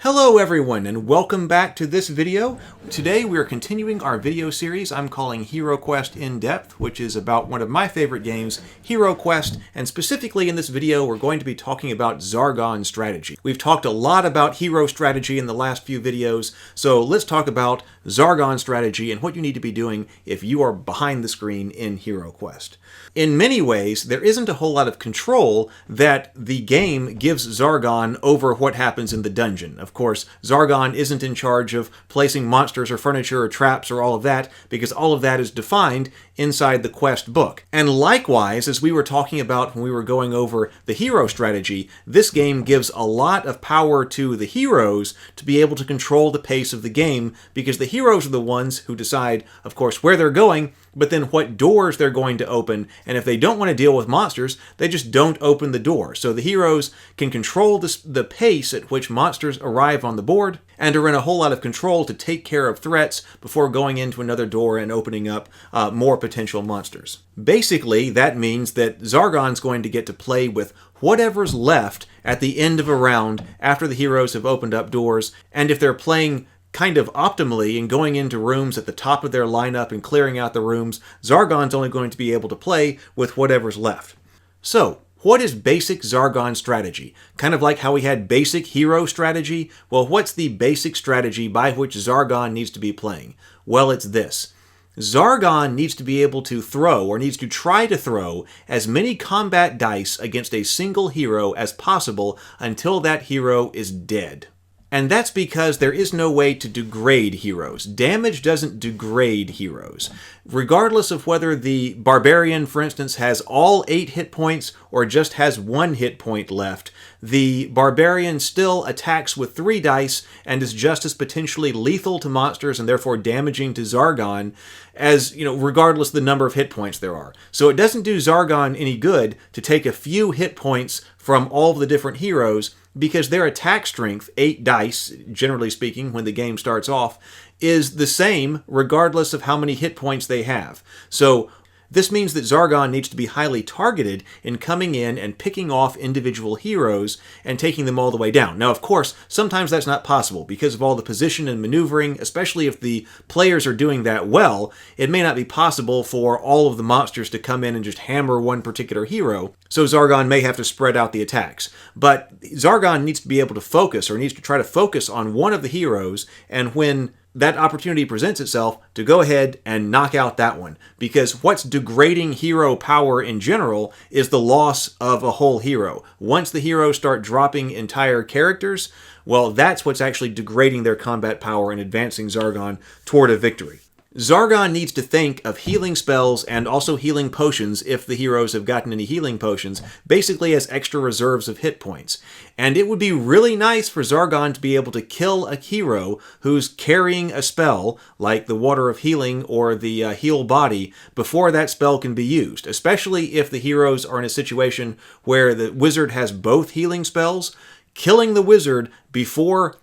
Hello everyone, and welcome back to this video. Today we are continuing our video series I'm calling HeroQuest In Depth, which is about one of my favorite games, HeroQuest, and specifically in this video we're going to be talking about Zargon strategy. We've talked a lot about hero strategy in the last few videos, so let's talk about Zargon strategy and what you need to be doing if you are behind the screen in HeroQuest. In many ways, there isn't a whole lot of control that the game gives Zargon over what happens in the dungeon. Of course, Zargon isn't in charge of placing monsters or furniture or traps or all of that, because all of that is defined inside the quest book. And likewise, as we were talking about when we were going over the hero strategy, this game gives a lot of power to the heroes to be able to control the pace of the game, because the heroes are the ones who decide, of course, where they're going, but then what doors they're going to open, and if they don't want to deal with monsters, they just don't open the door. So the heroes can control the pace at which monsters arrive on the board, and are in a whole lot of control to take care of threats before going into another door and opening up more potential monsters. Basically, that means that Zargon's going to get to play with whatever's left at the end of a round after the heroes have opened up doors, and if they're playing kind of optimally and going into rooms at the top of their lineup and clearing out the rooms, Zargon's only going to be able to play with whatever's left. So, what is basic Zargon strategy? Kind of like how we had basic hero strategy? Well, what's the basic strategy by which Zargon needs to be playing? Well, it's this. Zargon needs to be able to throw, or needs to try to throw, as many combat dice against a single hero as possible until that hero is dead. And that's because there is no way to degrade heroes. Damage doesn't degrade heroes. Regardless of whether the barbarian, for instance, has all 8 hit points or just has 1 hit point left, the barbarian still attacks with 3 dice and is just as potentially lethal to monsters and therefore damaging to Zargon as, regardless of the number of hit points there are. So it doesn't do Zargon any good to take a few hit points from all of the different heroes, because their attack strength, 8 dice, generally speaking, when the game starts off, is the same regardless of how many hit points they have. So this means that Zargon needs to be highly targeted in coming in and picking off individual heroes and taking them all the way down. Now, of course, sometimes that's not possible because of all the position and maneuvering, especially if the players are doing that well. It may not be possible for all of the monsters to come in and just hammer one particular hero, so Zargon may have to spread out the attacks. But Zargon needs to be able to focus, or needs to try to focus on one of the heroes, and when that opportunity presents itself, to go ahead and knock out that one. Because what's degrading hero power in general is the loss of a whole hero. Once the heroes start dropping entire characters, well, that's what's actually degrading their combat power and advancing Zargon toward a victory. Zargon needs to think of healing spells and also healing potions if the heroes have gotten any healing potions, basically as extra reserves of hit points. And it would be really nice for Zargon to be able to kill a hero who's carrying a spell, like the Water of Healing or the Heal Body, before that spell can be used, especially if the heroes are in a situation where the wizard has both healing spells. Killing the wizard before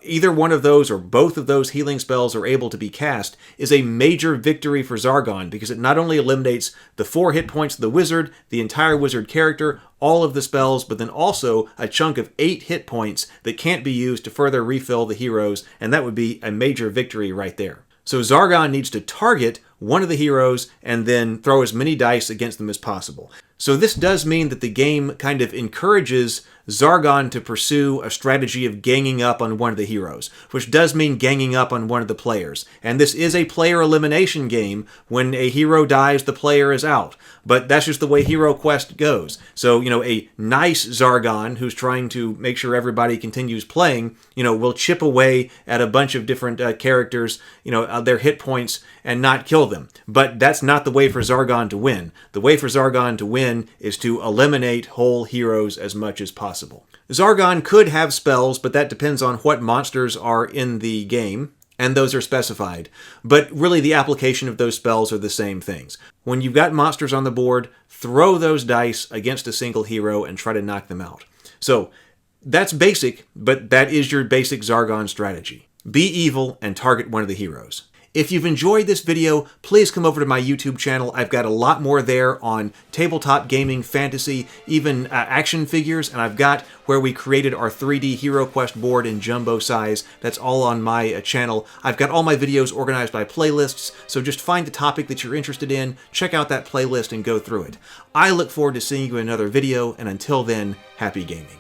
either one of those or both of those healing spells are able to be cast is a major victory for Zargon, because it not only eliminates the 4 hit points of the wizard, the entire wizard character, all of the spells, but then also a chunk of 8 hit points that can't be used to further refill the heroes, and that would be a major victory right there. So Zargon needs to target one of the heroes and then throw as many dice against them as possible. So this does mean that the game kind of encourages Zargon to pursue a strategy of ganging up on one of the heroes, which does mean ganging up on one of the players. And this is a player elimination game. When a hero dies, the player is out. But that's just the way HeroQuest goes. So, a nice Zargon who's trying to make sure everybody continues playing, will chip away at a bunch of different characters, their hit points, and not kill them. But that's not the way for Zargon to win. The way for Zargon to win is to eliminate whole heroes as much as possible. Zargon could have spells, but that depends on what monsters are in the game, and those are specified. But really the application of those spells are the same things. When you've got monsters on the board, throw those dice against a single hero and try to knock them out. So that's basic, but that is your basic Zargon strategy. Be evil and target one of the heroes. If you've enjoyed this video, please come over to my YouTube channel. I've got a lot more there on tabletop gaming, fantasy, even action figures, and I've got where we created our 3D HeroQuest board in jumbo size. That's all on my channel. I've got all my videos organized by playlists, so just find the topic that you're interested in, check out that playlist, and go through it. I look forward to seeing you in another video, and until then, happy gaming.